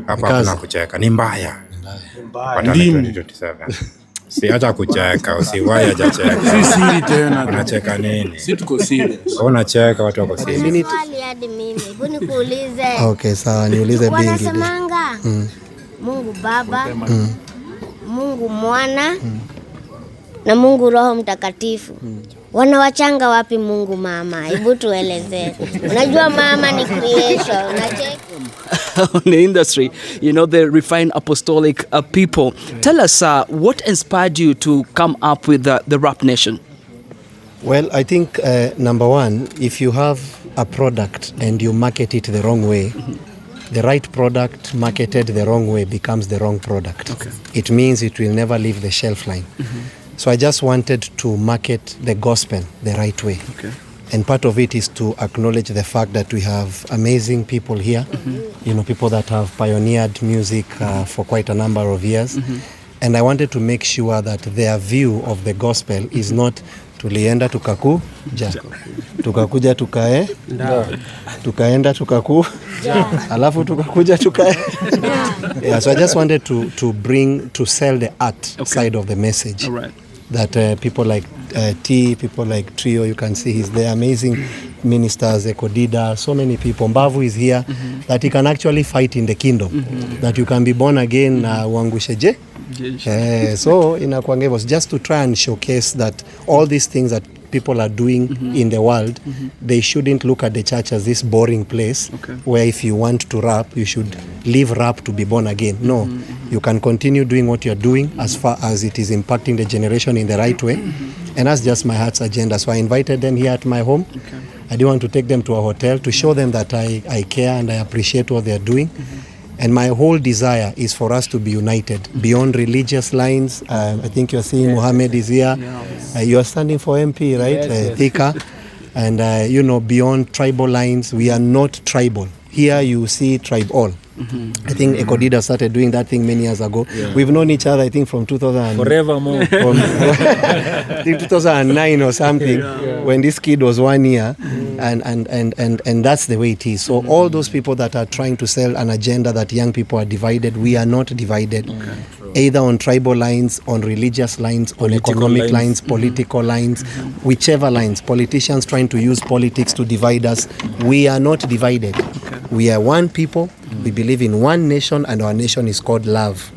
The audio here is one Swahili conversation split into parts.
Hapa kuna kucheka ni mbaya. Ndimi. Si hata kucheka, usiwahi hajacheka. Si siri tena. Unacheka nini? Si tuko serious. Unacheka watu wako serious. Swali hadi mimi. Hebu nikuulize. Okay, sawa, niulize Bingi. Wanasemanga Mungu Baba, Mungu Mwana na Mungu Roho Mtakatifu. Wanawachanga wapi Mungu Mama? Hebu tueleze. Unajua mama ni creation. Unacheka. On the industry, you know, the refined apostolic people. Tell us, what inspired you to come up with the Rap Nation? Well, I think number one, if you have a product and you market it the wrong way, the right product marketed the wrong way becomes the wrong product. Okay. It means it will never leave the shelf line. So I just wanted to market the gospel the right way. Okay. And part of it is to acknowledge the fact that we have amazing people here, you know, people that have pioneered music for quite a number of years. And I wanted to make sure that their view of the gospel is not tulienda tukakuja, tukakuja tukae, tukaenda tukaku, alafu tukakuja tukae. Yeah, so I just wanted to sell the art side of the message. All right. That people like T, people like Trio, you can see he's there, amazing ministers, Ekodida, so many people. Mbavu is here, that he can actually fight in the kingdom, that you can be born again na uangushe je. So inakuanga hivyo, just to try and showcase that all these things that people are doing in the world, they shouldn't look at the church as this boring place where if you want to rap, you should leave rap to be born again. No, you can continue doing what you're doing as far as it is impacting the generation in the right way. And that's just my heart's agenda. So I invited them here at my home. I didn't want to take them to a hotel, to show them that I care and I appreciate what they're doing. And my whole desire is for us to be united beyond religious lines. I think you're seeing Mohammed is here. You are standing for MP, right? Thika. And, you know, beyond tribal lines, we are not tribal. Here you see tribe all. I think Ekodida started doing that thing many years ago. We've known each other, I think, from 2000. Forevermore. I think 2009 or something, when this kid was 1 year, and that's the way it is. So all those people that are trying to sell an agenda that young people are divided, we are not divided. Either on tribal lines, on religious lines, on economic lines, political lines, whichever lines. Politicians trying to use politics to divide us. We are not divided. We are one people. We believe in one nation, and our nation is called love.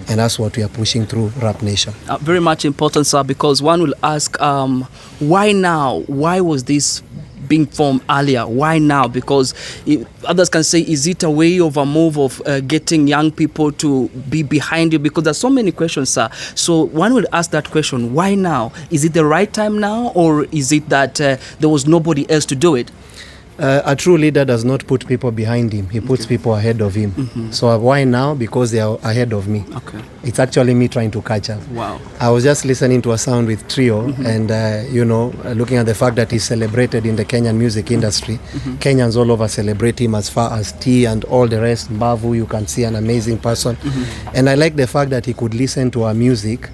And that's what we are pushing through Rap Nation. Very much important, sir, because one will ask, why now? Why was this being formed earlier? Why now? Because others can say, is it a way of a move of getting young people to be behind you? Because there's so many questions, sir. So one will ask that question, why now? Is it the right time now, or is it that there was nobody else to do it? A true leader does not put people behind him. He puts people ahead of him. So why now? Because they are ahead of me. Okay. It's actually me trying to catch up. Wow. I was just listening to a sound with Trio and, you know, looking at the fact that he's celebrated in the Kenyan music industry. Kenyans all over celebrate him as far as T and all the rest. Mbavu, you can see an amazing person. And I like the fact that he could listen to our music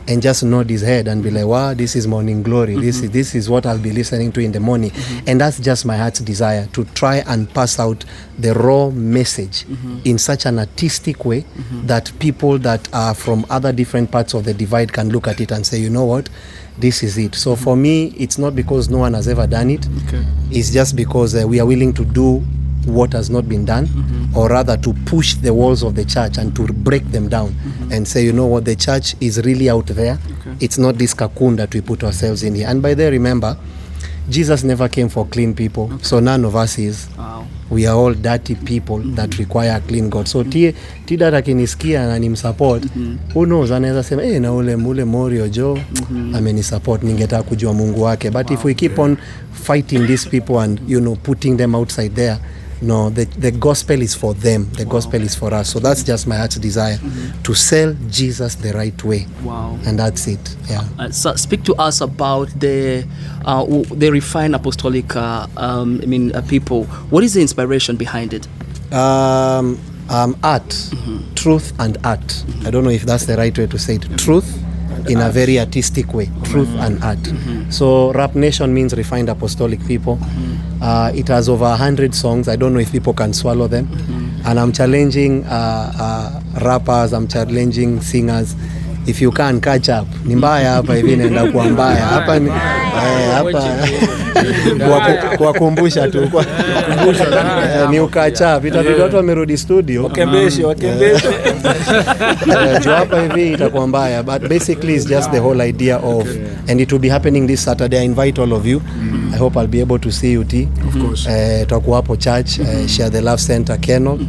and just nod his head and be like, wow, this is morning glory. This is what I'll be listening to in the morning. And that's just my heart's desire, to try and pass out the raw message in such an artistic way that people that are from other different parts of the divide can look at it and say, you know what, this is it. So for me, it's not because no one has ever done it. It's just because we are willing to do what has not been done, or rather to push the walls of the church and to break them down and say, you know what, the church is really out there. It's not this cocoon that we put ourselves in here. And by there, remember, Jesus never came for clean people, so none of us is. We are all dirty people that require a clean God. So Tida akinisikia na nimsupport, who knows, anaweza sema na ule Morio Joe amenisupport, ningetaka kujua Mungu wake. But if we keep on fighting these people and, you know, putting them outside there, no, the gospel is for them. The gospel is for us. So that's just my heart's desire, to sell Jesus the right way. Wow. And that's it. Yeah. So speak to us about the refined apostolic people. What is the inspiration behind it? Art, truth and art. I don't know if that's the right way to say it. Truth in a very artistic way. Truth and art. So Rap Nation means refined apostolic people. It has over 100 songs. I don't know if people can swallow them. and I'm challenging rappers, I'm challenging singers. If you can catch up, ni mbaya hapa hivi naenda kuwa mbaya hapa ni hapa kuwakumbusha tu ni catch up, itabidi watu wamerudi studio wakembeshe juu hapa hivi itakuwa mbaya, but basically it's just the whole idea of and it will be happening this Saturday. I invite all of you. I hope I'll be able to see you T. Of course. Tutakuwa hapo church, Share the Love Center Keno,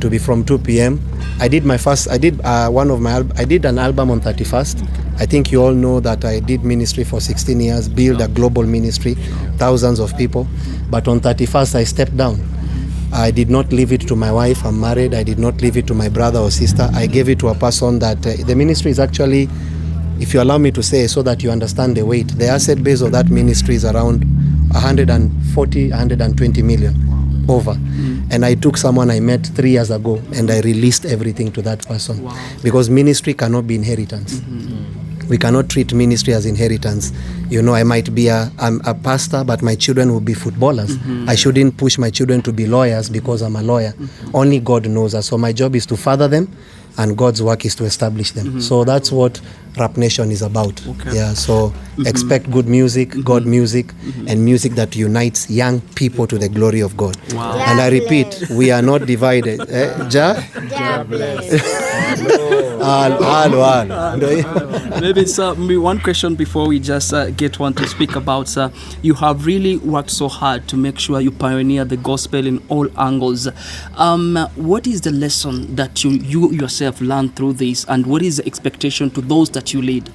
to be from 2 p.m. I did an album on 31st. I think you all know that I did ministry for 16 years, build a global ministry, thousands of people. But on 31st, I stepped down. I did not leave it to my wife. I'm married. I did not leave it to my brother or sister. I gave it to a person that the ministry is actually, if you allow me to say, so that you understand the weight, the asset base of that ministry is around 120 million over. And I took someone I met 3 years ago and I released everything to that person. Wow. Because ministry cannot be inheritance. We cannot treat ministry as inheritance. You know, I might be I'm a pastor, but my children will be footballers. I shouldn't push my children to be lawyers because I'm a lawyer. Only God knows us. So my job is to father them, and God's work is to establish them. So that's what Rap Nation is about. Okay. Yeah, so expect good music, God music, and music that unites young people to the glory of God. Wow. And I repeat, we are not divided. Maybe one question before we just get one to speak about. You have really worked so hard to make sure you pioneer the gospel in all angles. What is the lesson that you yourself learned through this, and what is the expectation to those that you lead?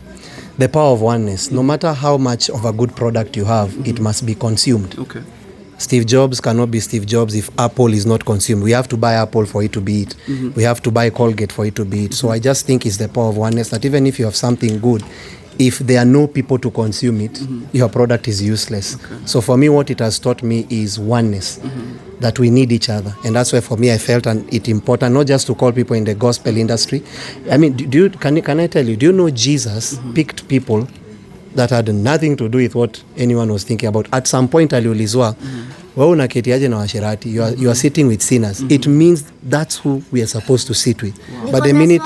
The power of oneness. No matter how much of a good product you have, it must be consumed. Okay. Steve Jobs cannot be Steve Jobs if Apple is not consumed. We have to buy Apple for it to be it. We have to buy Colgate for it to be it. So I just think it's the power of oneness, that even if you have something good, if there are no people to consume it, your product is useless. Okay. So for me, what it has taught me is oneness, that we need each other. And that's why for me, I felt it important not just to call people in the gospel industry. I mean, can I tell you, do you know Jesus picked people that had nothing to do with what anyone was thinking about? At some point, aliulizwa, wewe unaketiaje na washerati? You are sitting with sinners. It means that's who we are supposed to sit with. Wow. But the minute...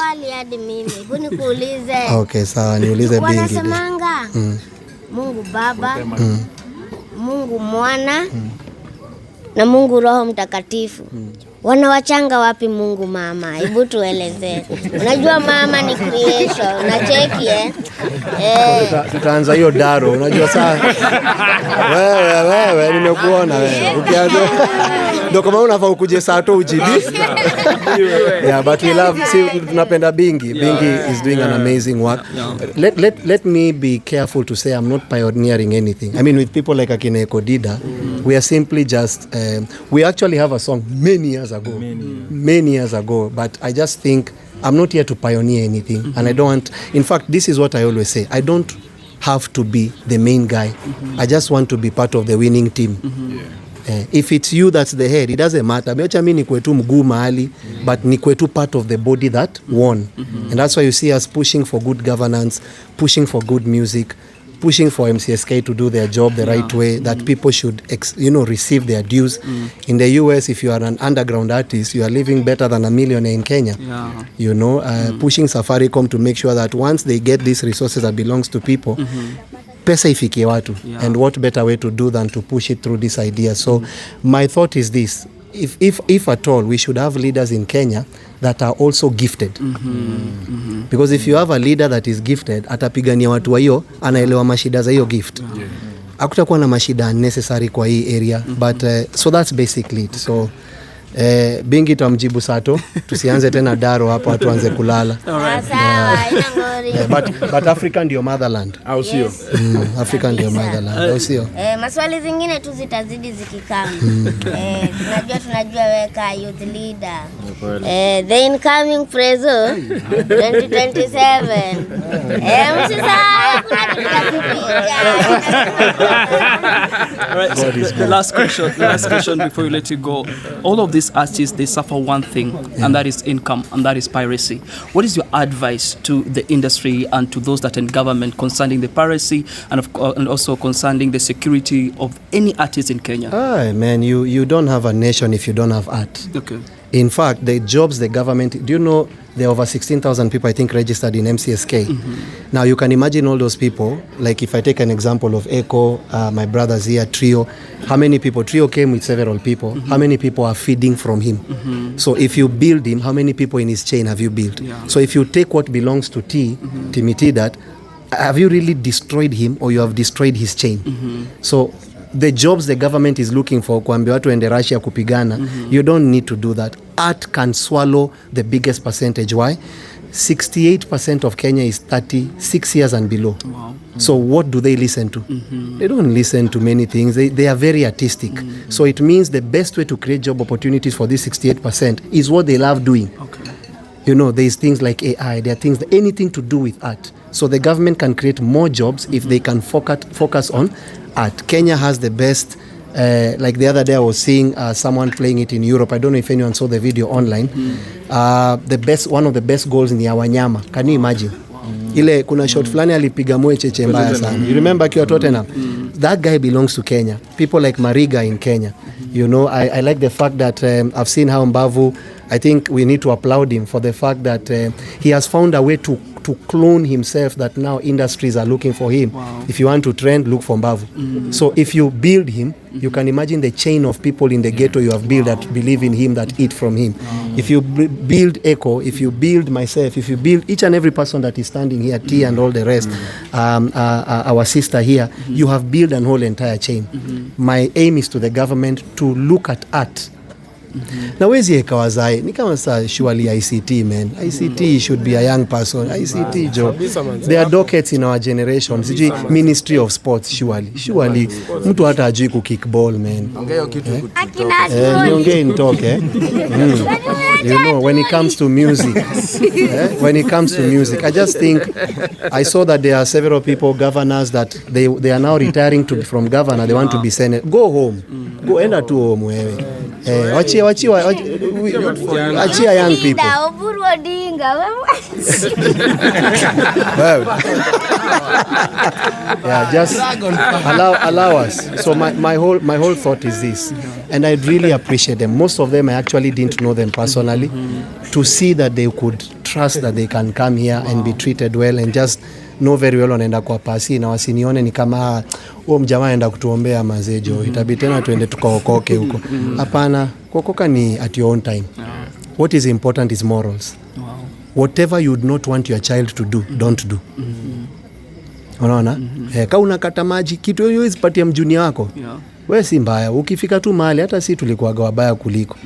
Okay, sawa, niulize Bingi. Wanasemanga Mungu Baba, Mungu Mwana na Mungu Roho Mtakatifu. Wanawachanga wapi Mungu Mama? Hebu tueleze. Unajua mama ni creation, unacheki Tutaanza hiyo daro, unajua saa. Wewe nimekuona wewe. Ukianza ndio kama unafaa ukuje saa to ujibi. Yeah, but we love, tunapenda Bingi. Bingi is doing an amazing work. Let me be careful to say I'm not pioneering anything. I mean, with people like Akine Kodida, we are simply just we actually have a song many years ago, but I just think I'm not here to pioneer anything, and I don't want, in fact, this is what I always say, I don't have to be the main guy. I just want to be part of the winning team. If it's you that's the head, it doesn't matter. Meacha mimi nikwe tu mguu mahali, but nikwe tu part of the body that won. And that's why you see us pushing for good governance, pushing for good music, pushing for MCSK to do their job the right way, that people should receive their dues. In the US, if you are an underground artist, you are living better than a millionaire in Kenya. Pushing Safaricom to make sure that once they get these resources that belongs to people, pesa ifikie watu. And what better way to do than to push it through this idea. So my thought is this: if at all, we should have leaders in Kenya that are also gifted. Because if you have a leader that is gifted, atapigania watu wa hiyo, anaelewa mashida za hiyo gift. Hakutakuwa na mashida unnecessary kwa hii area. But so that's basically it. So Bingi tamjibu sato, tusianze tena daro hapo tuanze kulala. But Africa ndio motherland. Au sio? Africa ndio motherland. Au sio? Maswali zingine tu zitazidi zikikama. Tunajua weka youth leader. The incoming preso 2027. Msisahau kuna kitu All right, so the last question before we let you go. All of this these artists, they suffer one thing, and that is income, and that is piracy. What is your advice to the industry and to those that are in government concerning the piracy and also concerning the security of any artist in Kenya? Man, you don't have a nation if you don't have art. Okay. In fact, the jobs the government, do you know there are over 16,000 people, I think, registered in MCSK. Now, you can imagine all those people, like if I take an example of Echo, my brothers here, Trio, how many people, Trio came with several people, how many people are feeding from him? So if you build him, how many people in his chain have you built? Yeah. So if you take what belongs to Timothy, that, have you really destroyed him or you have destroyed his chain? So the jobs the government is looking for, kuambia watu ende Russia kupigana, you don't need to do that. Art can swallow the biggest percentage. Why? 68% of Kenya is 36 years and below. Wow. So what do they listen to? They don't listen to many things. They are very artistic. So it means the best way to create job opportunities for this 68% is what they love doing. Okay. You know, there's things like AI, there are things, anything to do with art. So the government can create more jobs if they can focus on art. Kenya has the best, like the other day I was seeing someone playing it in Europe. I don't know if anyone saw the video online. One of the best goals in the Wanyama. Can you imagine? Ile kuna shot fulani alipiga moyo cheche mbaya sana. You remember akiwa Tottenham? That guy belongs to Kenya. People like Mariga in Kenya. You know, I like the fact that I've seen how Mbavu, I think we need to applaud him for the fact that he has found a way to clone himself, that now industries are looking for him. Wow. If you want to trend, look for Mbavu. So if you build him, you can imagine the chain of people in the ghetto you have built that believe in him, that eat from him. If you build Echo, if you build myself, if you build each and every person that is standing here, T and all the rest, our sister here, you have built an whole entire chain. My aim is to the government to look at art. Na wezi ekawazae ni kama saa surely ICT, man. ICT should be a young person. ICT job. There are dockets in our generation. Sijui Ministry of Sports, surely mtu hata ajui kukickball, man. Niongee nitoke. You know, when it comes to music, I just think I saw that there are several people, governors, that they are now retiring from governor. They want to be senator. Go home. Go enda tu home wewe. Achia young people. Yeah, just allow us. So my whole thought is this, and I really appreciate them. Most of them I actually didn't know them personally. To see that they could trust that they can come here and be treated well and just know very well wanaenda kwa pasi na wasinione ni kama huo mjamaa anaenda kutuombea mazejo, itabidi tena tuende tukaokoke huko. Hapana, kuokoka ni at your own time. What is important is morals. Whatever you would not want your child to do, don't do. Unaona? Kama unakata maji, kitu hiyo isipatie mjunior wako. Wewe si mbaya. Ukifika tu mahali, hata si tulikuwa wabaya kuliko.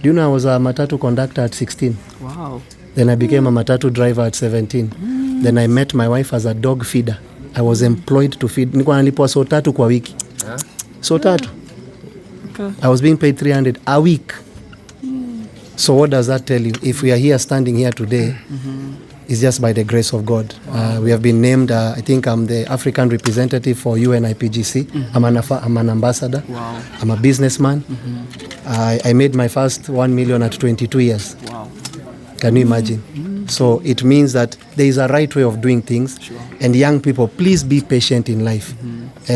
Do you know I was a matatu conductor at 16? Wow. Then I became a matatu driver at 17. Then I met my wife as a dog feeder. I was employed to feed. Nilikuwa nalipwa so 3 kwa wiki. So 3. Okay. I was being paid 300 a week. So what does that tell you? If we are here standing here today, it's just by the grace of God. We have been named, I think I'm the African representative for UNIPGC. I'm an ambassador. Wow. I'm a businessman. I made my first 1 million at 22 years. Wow. Can you imagine? So it means that there is a right way of doing things. Sure. And young people, please be patient in life.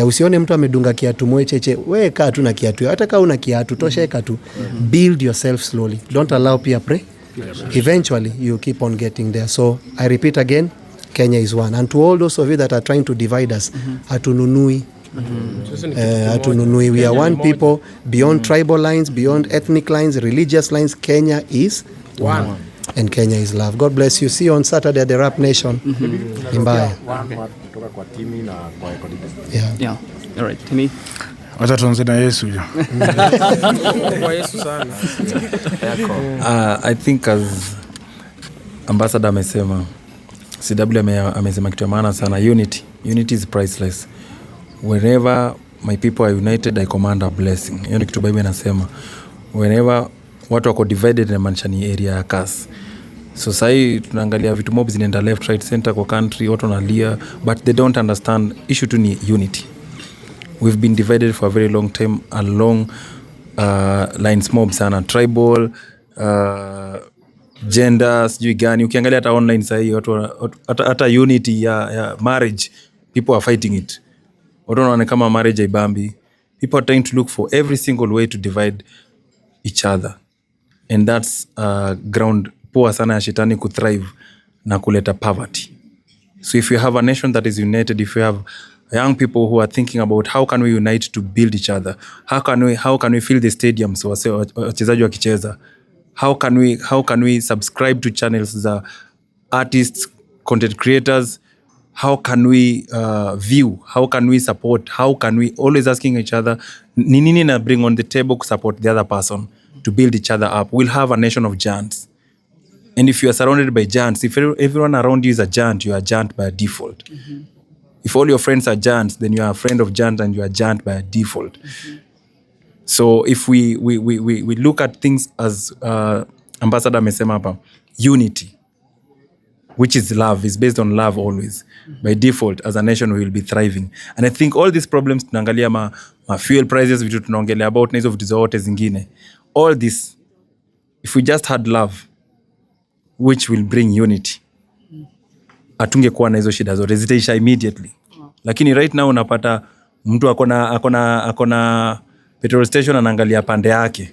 Usione mtu amedunga kiatu moe cheche, wewe kaa tu na kiatu. Hata kama una kiatu, tosheka tu. Build yourself slowly. Don't allow peer pressure. Eventually, you keep on getting there. So I repeat again, Kenya is one. And to all those of you that are trying to divide us, hatununui. We are one people, beyond tribal lines, beyond ethnic lines, religious lines. Kenya is one. And Kenya is love. God bless you. See you on Saturday at the Rap Nation. Mbaya. Yeah. All right. Timmy. Wacha tuanze na Yesu. I think as ambassador amesema, CW amesema kitu ya maana sana. Unity is priceless. Wherever my people are united, I command a blessing. Hiyo ndio kitu Bible inasema. Whenever watu wako divided, na maanisha ni area ya curse. So sai tunaangalia vitu mob zinaenda left right center kwa country, watu wanalia, but they don't understand issue tu ni unity. We've been divided for a very long time along lines mob sana, tribal, gender, sijui gani. Ukiangalia hata online sahi hata unity ya marriage, people are fighting it. Watu wanaona kama marriage haibambi. People are trying to look for every single way to divide each other, and that's ground poor sana ya shetani ku thrive na kuleta poverty. So if you have a nation that is united, if you have young people who are thinking about how can we unite to build each other, how can we fill the stadiums wachezaji wakicheza, how can we subscribe to channels za artists, content creators, how can we view, how can we support, how can we always asking each other nini na bring on the table to support the other person to build each other up. We'll have a nation of giants. And if you are surrounded by giants, if everyone around you is a giant, you are a giant by default. If all your friends are giants, then you are a friend of giants and you are a giant by default. So if we look at things as Ambassador amesema hapa, unity, which is love, is based on love always. By default, as a nation, we will be thriving. And I think all these problems, tunaangalia ma fuel prices, vitu tunaongelea about na hizo vitu zote zingine, all this, if we just had love, which will bring unity, atungekuwa na hizo shida zote, zitaisha immediately. Lakini right now unapata mtu akona petrol station anaangalia pande yake.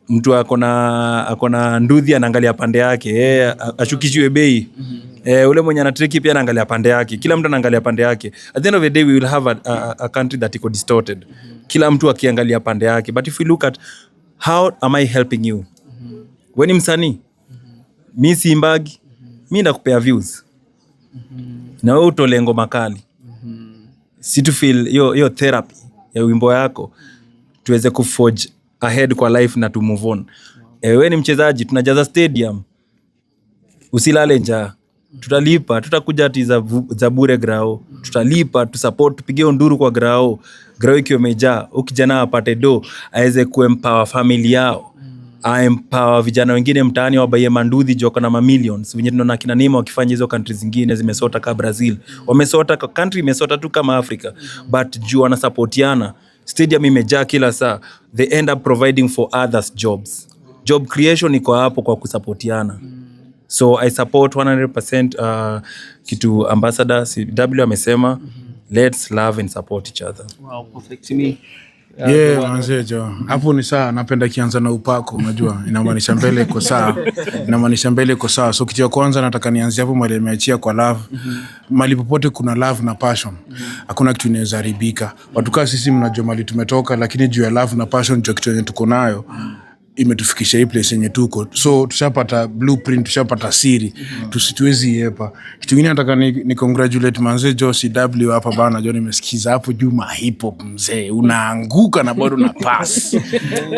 Mtu akona nduthi anaangalia pande yake. Ashukishiwe bei. Ule mwenye anatriki pia anaangalia pande yake. Kila mtu anaangalia pande yake. At the end of the day we will have a country that is distorted. Kila mtu akiangalia pande yake. But if we look at how am I helping you? Wewe ni msanii. Mimi si mbagi. Mimi nakupea views. Na wewe utole ngoma kali. Si to feel yo therapy ya wimbo yako tuweze kuforge ahead kwa life na to move on. Wewe ni mchezaji, tunajaza stadium. Usilale njaa. Tutalipa, tutakuja ati za bure grao. Tutalipa, tusupport, tupige nduru kwa grao. Grao ikiwa imejaa, ukijana apate do, aweze kuempower family yao. Empower vijana wengine mtaani wabaye manduthi joka na millions. Wenye tunaona kina Nima wakifanya hizo countries zingine zimesota ka Brazil. Wamesota country imesota tu kama Africa. But juu wana supportiana. Stadium imejaa kila saa. They end up providing for others jobs. Job creation iko hapo kwa kusupportiana. So I support 100% kitu Ambassador CW amesema. Let's love and support each other. Wow, perfect to me. Manze jo. Hapo ni saa napenda kianza na upako, unajua. Inamaanisha mbele iko sawa. Inamaanisha mbele iko sawa. So kitu ya kwanza nataka nianze hapo mali nimeachia kwa love. Mali popote kuna love na passion. Hakuna kitu inaweza haribika. Watu kama sisi mnajua mali tumetoka, lakini juu ya love na passion ndio kitu yenye tuko nayo imetufikisha hii place yenye tuko. So tushapata blueprint, tushapata siri. Tusituwezi yepa. Kitu kingine nataka ni congratulate manze Jo CW hapa bana. Jo nimesikiza hapo Juma hip hop mzee. Unaanguka na bado una pass.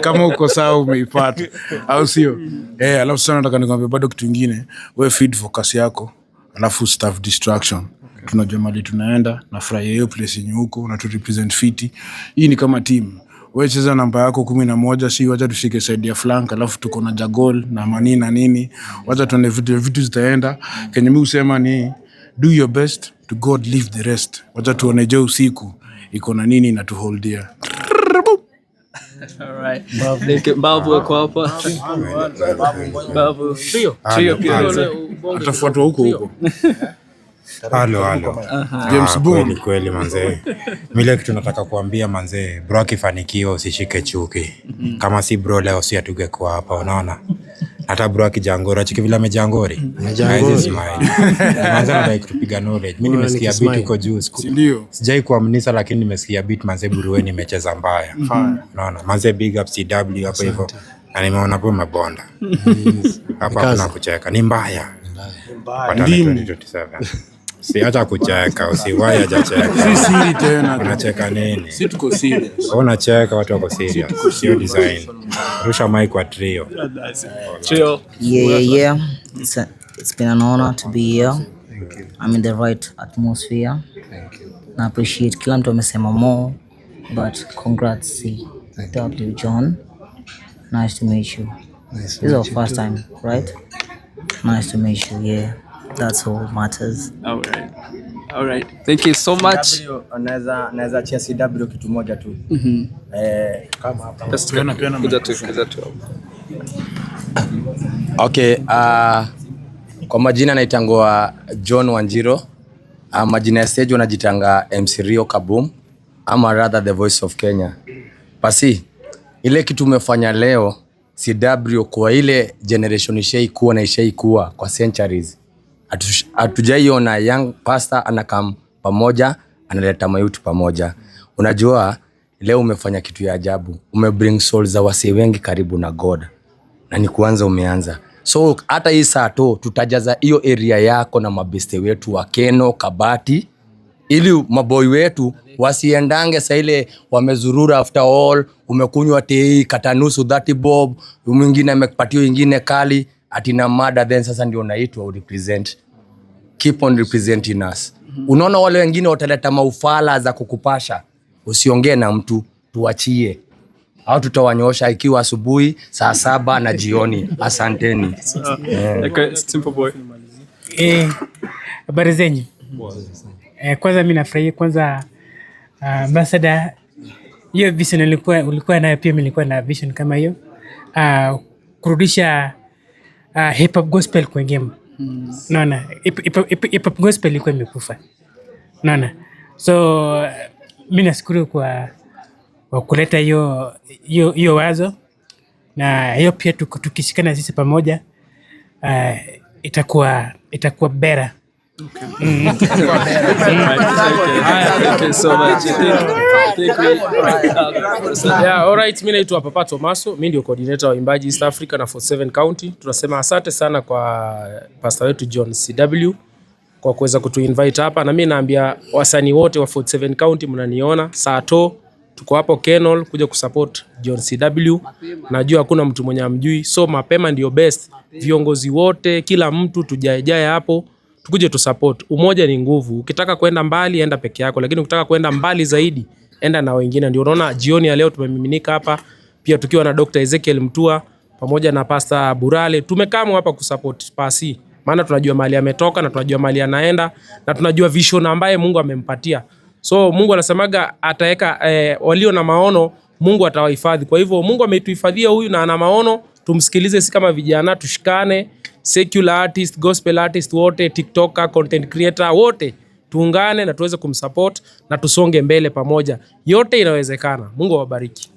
Kama uko sawa umeipata. Au sio? Alafu sana nataka nikwambie bado kitu kingine. Wewe feed focus yako. Alafu staff distraction. Tunajua mali tunaenda na furahi hiyo place yenye huko na tu represent fiti. Hii ni kama team. Wewe cheza namba yako 11, si wacha tushike side ya flank, alafu tuko na jagol na mani na nini. Wacha tuone vitu zitaenda. Kenye mimi usema ni do your best to God leave the rest. Wacha tuone je usiku iko na nini na to hold there. All right. Mbavu kwa hapa. Mbavu. Trio pia. Atafuatwa huko. Halo. James Boone. Kweli manze. Mimi kitu nataka kuambia manze, bro akifanikiwa usishike chuki. Kama si bro leo si atuge kwa hapa, unaona? Hata bro akijangora chiki vile amejangori. Manze anataka kutupiga knowledge. Mimi nimesikia beat uko juu. Ndio. Sijai kuamnisha lakini nimesikia beat manze burueni imecheza mbaya. Unaona? Manze big up CW hapo hivyo. Na nimeona hapo mabonda. Hapa kuna kucheka. Ni mbaya. Ndimu. Si acha kucheka, usiwahi acha cheka. Si siri tena. Unacheka nini? Si tuko serious. Unacheka watu wako serious. Sio design. Rusha mic kwa trio. Trio. Yeah. It's been an honor to be here. Thank you. I'm in the right atmosphere. Thank you. I appreciate kila mtu amesema more, but congrats CW John. Nice to meet you. This is our first time, right? Nice to meet you. Yeah. That's all matters. All right. All right. Thank you so much. Naweza chia CW kitu moja tu. Kama hapa. Piana tu. Okay, kwa majina naitangwa John Wanjiro. Majina ya stage wanajitanga MC Rio Kaboom, ama rather the voice of Kenya. Pasi, ile kitu umefanya leo CW kwa ile generation ishaikuwa na ishaikuwa kwa centuries. Hatujaiona young pastor anakam pamoja, analeta mayutu pamoja. Unajua leo umefanya kitu ya ajabu. Umebring souls za wase wengi karibu na God. Na ni kuanza umeanza. So hata hii saa to tutajaza hiyo area yako na mabeste wetu wa Keno, Kabati, ili maboy wetu wasiendange saa ile wamezurura after all, umekunywa tei katanusu 30 bob, mwingine amekupatia nyingine kali atina mada, then sasa ndio unaitwa represent. Keep on representing us. Unaona wale wengine wataleta maufala za kukupasha, usiongee na mtu, tuachie. Au tutawanyosha ikiwa asubuhi saa 7 na jioni. Asanteni. Simple boy. Habari zenyu. Kwanza mimi nafurahia kwanza ambassador, hiyo vision ulikuwa nayo, pia mimi nilikuwa na vision kama hiyo, kurudisha hip hop gospel kwa game. Naona hip hop gospel ilikuwa imekufa. Naona. So mimi nashukuru kwa kuleta hiyo wazo, na hiyo pia tukishikana sisi pamoja itakuwa better. Thank you so much. Yeah, all right, mimi naitwa Papa Tomaso, mimi ndio coordinator wa imbaji East Africa na 47 County. Tunasema asante sana kwa pastor wetu John CW kwa kuweza kutuinvite hapa, na mimi naambia wasanii wote wa 47 County mnaniona, Sato tuko hapo Kenol kuja kusupport John CW. Najua hakuna mtu mwenye amjui, so mapema ndio best. Viongozi wote, kila mtu tujae hapo, tukuje tu support. Umoja ni nguvu. Ukitaka kwenda mbali enda peke yako, lakini ukitaka kwenda mbali zaidi enda na wengine. Ndio unaona jioni ya leo tumemiminika hapa pia tukiwa na Dr. Ezekiel Mtua pamoja na Pastor Burale. Tumekaa hapa kusupport Pasi, maana tunajua mali ametoka na tunajua mali anaenda na tunajua vision ambaye Mungu amempatia. So Mungu anasemaga ataweka walio na maono Mungu atawahifadhi. Kwa hivyo Mungu ametuhifadhia huyu na ana maono, tumsikilize. Si kama vijana, tushikane, secular artist, gospel artist wote, TikToker, content creator wote, tuungane na tuweze kumsupport na tusonge mbele pamoja. Yote inawezekana. Mungu awabariki.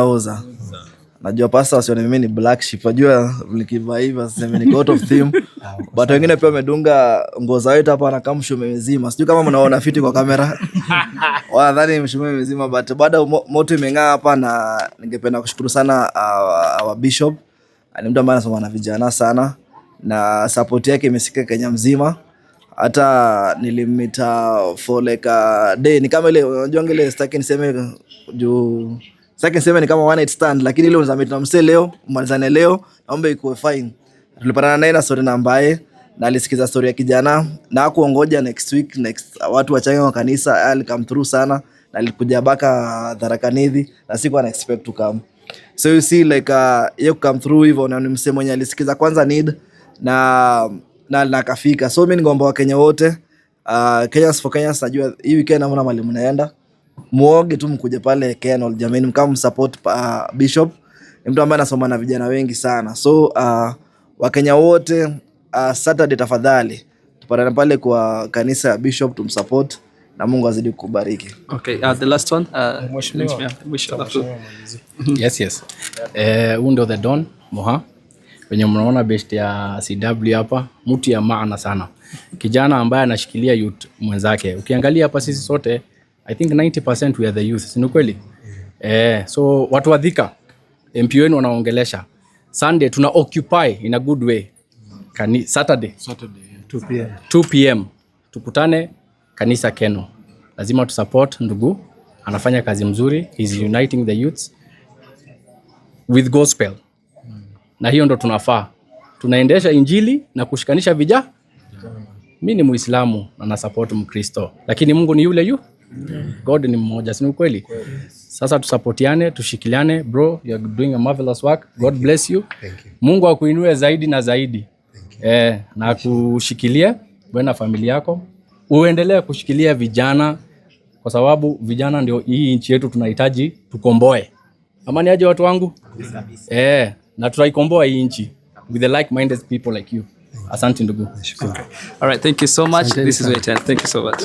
Oza. Najua pasta wasione mimi ni black sheep. Najua mlikiva hivi waseme ni out of theme. But wengine pia wamedunga ngoza wetu hapa na kama mshume mzima. Sijui kama mnaona fiti kwa kamera. Wadhani mshume mzima, but baada moto imeng'aa hapa, na ningependa kushukuru sana our bishop. Ni mtu ambaye anasoma na vijana sana na support yake imesikika Kenya mzima. Hata nilimita for like a day, ni kama ile unajua ngile staki niseme juu sasa niseme ni kama one night stand, lakini ile unazameta mse leo umalizane leo, naomba ikuwe fine. Tulipatana naye na story na ambaye na alisikiza story ya kijana na hakuongoja next watu wachange wa kanisa, ali come through sana na alikuja baka Tharaka-Nithi na sikuwa na expect to come. So you see like you come through hivyo, na ni mse mwenye alisikiza kwanza need na kafika. So mimi ngomba wa Kenya wote, Kenyans for Kenyans, najua hii weekend hamna mali mnaenda, muoge tu mkuje pale Kenol jamani, mkam support bishop. Ni mtu ambaye anasoma na vijana wengi sana. So Wakenya wote, Saturday tafadhali tupatane pale kwa kanisa ya bishop, tumsupport na Mungu azidi kukubariki. Okay, the last one, Yes. Ndio the Don Moha. Wenye mnaona best ya CW hapa, mtu ya maana sana. Kijana ambaye anashikilia youth mwenzake. Ukiangalia hapa sisi sote, I think 90% we are the youth. Si kweli? So watu wa Thika, MP wenu wanaongelesha. Sunday tuna occupy in a good way. Saturday 2 p.m. tukutane kanisa Keno. Lazima tu support ndugu. Anafanya kazi mzuri. He's uniting the youths with gospel. Na hiyo ndo tunafaa. Tunaendesha injili na kushikanisha vijana. Mimi ni Muislamu na na support Mkristo. Lakini Mungu ni yule. God ni mmoja, si kweli? Sasa tusupportiane, tushikiliane. Bro, you are doing a marvelous work. God bless you. Mungu akuinue zaidi na zaidi. Na kushikilia wewe na familia yako, uendelee kushikilia vijana, kwa sababu vijana ndio hii nchi yetu tunahitaji tukomboe. Amani aje watu wangu? Na tutaikomboa hii nchi with the like-minded people like you. Asante ndugu. All right, thank you so much. This is Waitan. Thank you so much.